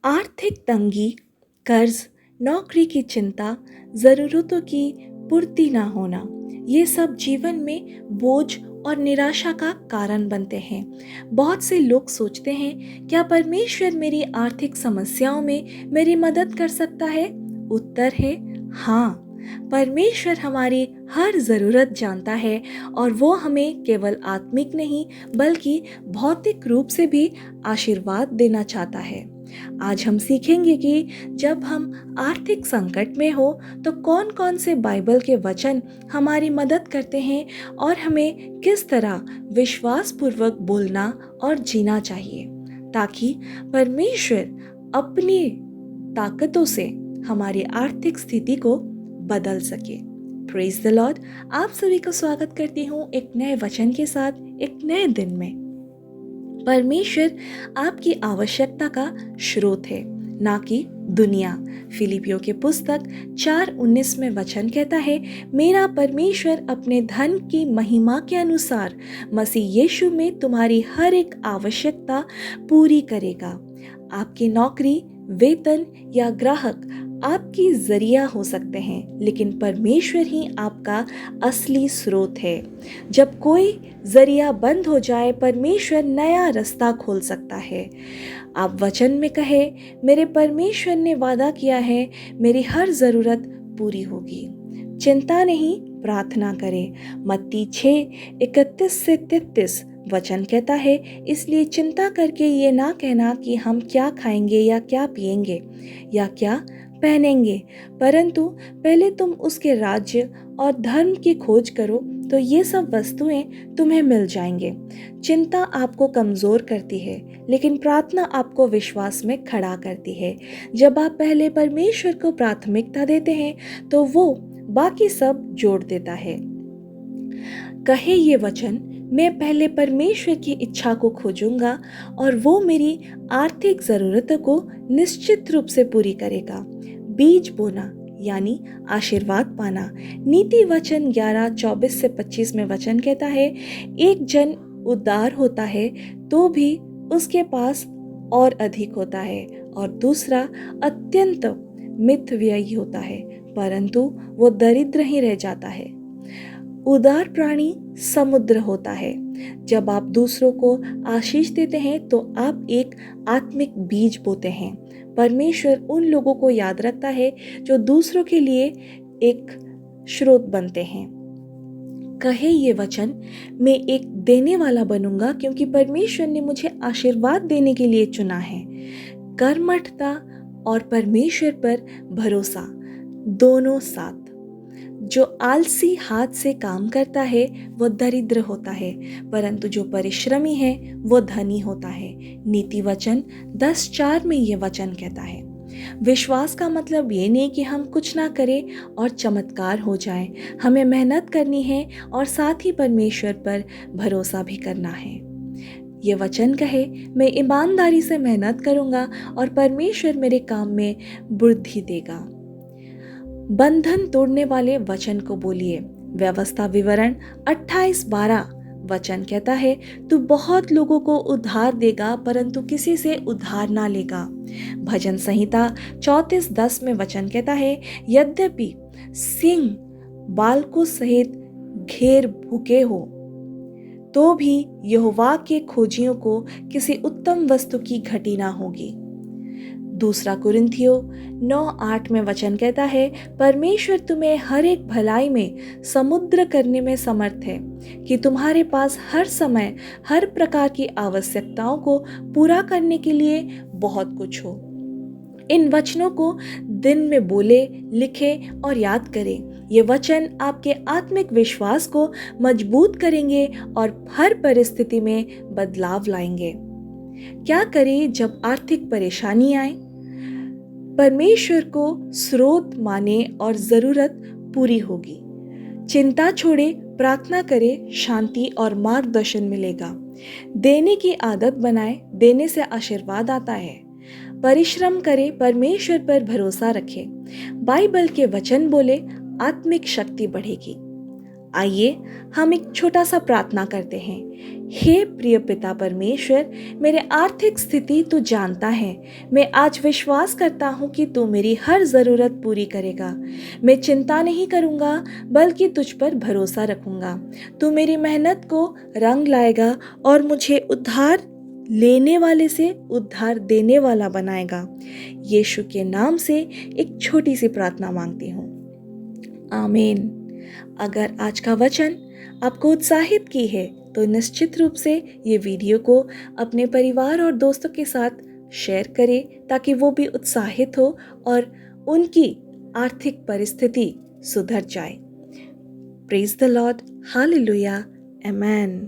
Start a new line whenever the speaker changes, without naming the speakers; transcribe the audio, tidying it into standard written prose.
आर्थिक तंगी, कर्ज, नौकरी की चिंता, ज़रूरतों की पूर्ति ना होना, ये सब जीवन में बोझ और निराशा का कारण बनते हैं। बहुत से लोग सोचते हैं, क्या परमेश्वर मेरी आर्थिक समस्याओं में मेरी मदद कर सकता है? उत्तर है हाँ। परमेश्वर हमारी हर ज़रूरत जानता है और वो हमें केवल आत्मिक नहीं बल्कि भौतिक रूप से भी आशीर्वाद देना चाहता है। आज हम सीखेंगे कि जब हम आर्थिक संकट में हो तो कौन कौन से बाइबल के वचन हमारी मदद करते हैं और हमें किस तरह विश्वास पूर्वक बोलना और जीना चाहिए ताकि परमेश्वर अपनी ताकतों से हमारी आर्थिक स्थिति को बदल सके। Praise the Lord. आप सभी को स्वागत करती हूँ एक नए वचन के साथ एक नए दिन में। परमेश्वर आपकी आवश्यकता का स्रोत है, ना कि दुनिया। फिलिपियों के पुस्तक 4:19 में वचन कहता है, मेरा परमेश्वर अपने धन की महिमा के अनुसार मसीह यीशु में तुम्हारी हर एक आवश्यकता पूरी करेगा। आपकी नौकरी, वेतन या ग्राहक आपकी जरिया हो सकते हैं, लेकिन परमेश्वर ही आपका असली स्रोत है। जब कोई जरिया बंद हो जाए, परमेश्वर नया रास्ता खोल सकता है। आप वचन में कहे, मेरे परमेश्वर ने वादा किया है, मेरी हर जरूरत पूरी होगी। चिंता नहीं, प्रार्थना करें। मत्ती 6:31-33 वचन कहता है, इसलिए चिंता करके ये ना कहना कि हम क्या खाएंगे या क्या पिएंगे या क्या पहनेंगे, परंतु पहले तुम उसके राज्य और धर्म की खोज करो तो ये सब वस्तुएं तुम्हें मिल जाएंगे। चिंता आपको कमजोर करती है, लेकिन प्रार्थना आपको विश्वास में खड़ा करती है। जब आप पहले परमेश्वर को प्राथमिकता देते हैं तो वो बाकी सब जोड़ देता है। कहे ये वचन, मैं पहले परमेश्वर की इच्छा को खोजूंगा और वो मेरी आर्थिक जरूरतों को निश्चित रूप से पूरी करेगा। बीज बोना यानी आशीर्वाद पाना। नीति वचन 11:24-25 में वचन कहता है, एक जन उदार होता है तो भी उसके पास और अधिक होता है, और दूसरा अत्यंत मितव्ययी होता है, परंतु वो दरिद्र ही रह जाता है। उदार प्राणी समुद्र होता है। जब आप दूसरों को आशीष देते हैं तो आप एक आत्मिक बीज बोते हैं। परमेश्वर उन लोगों को याद रखता है जो दूसरों के लिए एक स्रोत बनते हैं। कहे ये वचन, मैं एक देने वाला बनूंगा क्योंकि परमेश्वर ने मुझे आशीर्वाद देने के लिए चुना है। कर्मठता और परमेश्वर पर भरोसा दोनों साथ। जो आलसी हाथ से काम करता है वो दरिद्र होता है, परंतु जो परिश्रमी है वो धनी होता है। नीति वचन 10:4 में ये वचन कहता है। विश्वास का मतलब ये नहीं कि हम कुछ ना करें और चमत्कार हो जाए। हमें मेहनत करनी है और साथ ही परमेश्वर पर भरोसा भी करना है। ये वचन कहे, मैं ईमानदारी से मेहनत करूंगा और परमेश्वर मेरे काम में वृद्धि देगा। बंधन तोड़ने वाले वचन को बोलिए। व्यवस्था विवरण 28:12 वचन कहता है, तू बहुत लोगों को उधार देगा परंतु किसी से उधार ना लेगा। भजन संहिता 34:10 में वचन कहता है, यद्यपि सिंह बालकों सहित घेर भूखे हो तो भी यहोवा के खोजियों को किसी उत्तम वस्तु की घटी ना होगी। दूसरा कुरिन्थियों 9:8 में वचन कहता है, परमेश्वर तुम्हें हर एक भलाई में समुद्र करने में समर्थ है कि तुम्हारे पास हर समय हर प्रकार की आवश्यकताओं को पूरा करने के लिए बहुत कुछ हो। इन वचनों को दिन में बोले, लिखे और याद करें। ये वचन आपके आत्मिक विश्वास को मजबूत करेंगे और हर परिस्थिति में बदलाव लाएंगे। क्या करें जब आर्थिक परेशानी आए? परमेश्वर को स्रोत माने और जरूरत पूरी होगी। चिंता छोड़े, प्रार्थना करे, शांति और मार्गदर्शन मिलेगा। देने की आदत बनाए, देने से आशीर्वाद आता है। परिश्रम करे, परमेश्वर पर भरोसा रखे, बाइबल के वचन बोले, आत्मिक शक्ति बढ़ेगी। आइए हम एक छोटा सा प्रार्थना करते हैं। हे प्रिय पिता परमेश्वर, मेरे आर्थिक स्थिति तू जानता है। मैं आज विश्वास करता हूँ कि तू मेरी हर ज़रूरत पूरी करेगा। मैं चिंता नहीं करूँगा, बल्कि तुझ पर भरोसा रखूँगा। तू मेरी मेहनत को रंग लाएगा और मुझे उद्धार लेने वाले से उद्धार देने वाला बनाएगा। यीशु के नाम से एक छोटी सी प्रार्थना मांगती हूँ, आमीन। अगर आज का वचन आपको उत्साहित की है तो निश्चित रूप से ये वीडियो को अपने परिवार और दोस्तों के साथ शेयर करें ताकि वो भी उत्साहित हो और उनकी आर्थिक परिस्थिति सुधर जाए। Praise the Lord, hallelujah, amen.